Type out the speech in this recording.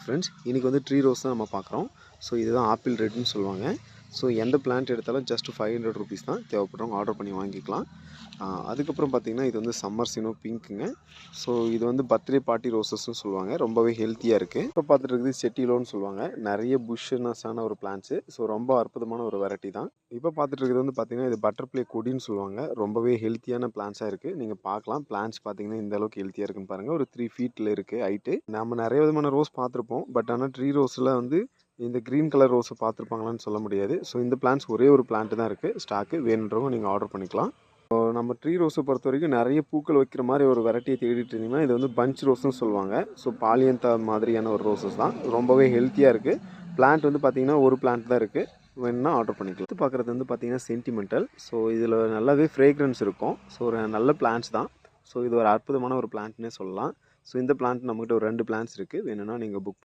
Friends, இன்றைக்கி வந்து tree rose தான் நம்ம பார்க்குறோம். ஸோ இதுதான் ஆப்பிள் ரெட்னு சொல்லுவாங்க. ஸோ எந்த பிளான்ட் எடுத்தாலும் ஜஸ்ட் 500 ருபீஸ் தான். தேவைப்படுறவங்க ஆர்டர் பண்ணி வாங்கிக்கலாம். அதுக்கப்புறம் பார்த்திங்கன்னா இது வந்து சம்மர் சீனோ பிங்க்குங்க. ஸோ இது வந்து பர்த்டே பார்ட்டி ரோசஸ்ன்னு சொல்லுவாங்க. ரொம்பவே ஹெல்த்தியாக இருக்குது. இப்போ பார்த்துட்டு இருக்குது செட்டிலோன்னு சொல்லுவாங்க. நிறைய புஷ்னஸான ஒரு பிளான்ட்ஸு. ஸோ ரொம்ப அற்புதமான ஒரு வெரைட்டி தான். இப்போ பார்த்துட்டு இருக்கிறது வந்து பார்த்திங்கன்னா இது பட்டர்ஃப்ளை கொடின்னு சொல்லுவாங்க. ரொம்பவே ஹெல்த்தியான பிளான்ட்ஸாக இருக்குது. நீங்கள் பார்க்கலாம் பிளான்ட்ஸ் பார்த்திங்கன்னா இந்த அளவுக்கு ஹெல்த்தியாக இருக்குன்னு பாருங்கள். ஒரு 3 ஃபீட்டில் இருக்குது ஹைட்டு. நம்ம நிறைய விதமான ரோஸ் பார்த்துருப்போம். பட் ஆனால் ட்ரீ ரோஸில் வந்து இந்த க்ரீன் கலர் ரோஸை பார்த்துருப்பாங்களான்னு சொல்ல முடியாது. ஸோ இந்த பிளான்ட்ஸ் ஒரே ஒரு பிளான்ட் தான் இருக்குது ஸ்டாக்கு. வேணுன்றவங்க நீங்கள் ஆர்டர் பண்ணிக்கலாம். ஸோ நம்ம ட்ரீ ரோஸை பொறுத்த வரைக்கும் நிறைய பூக்கள் வைக்கிற மாதிரி ஒரு வெரைட்டியை தேடிட்டு இருந்தீங்கன்னா இது வந்து பஞ்ச் ரோஸ்னு சொல்லுவாங்க. ஸோ பாலியந்தா மாதிரியான ஒரு ரோசஸ் தான். ரொம்பவே ஹெல்த்தியாக இருக்குது. பிளான்ட் வந்து பார்த்திங்கன்னா ஒரு பிளான்ட் தான் இருக்குது. வேணுன்னா ஆர்டர் பண்ணிக்கலாம். இது பார்க்குறது வந்து பார்த்திங்கன்னா சென்டிமெண்டல். ஸோ இதில் நல்லாவே ஃப்ரேக்ரன்ஸ் இருக்கும். ஸோ ஒரு நல்ல பிளான்ட்ஸ் தான். ஸோ இது ஒரு அற்புதமான ஒரு பிளான்ட்னே சொல்லலாம். ஸோ இந்த பிளான்ட் நம்மகிட்ட ஒரு 2 பிளான்ட்ஸ் இருக்குது. வேணும்னா நீங்கள் புக்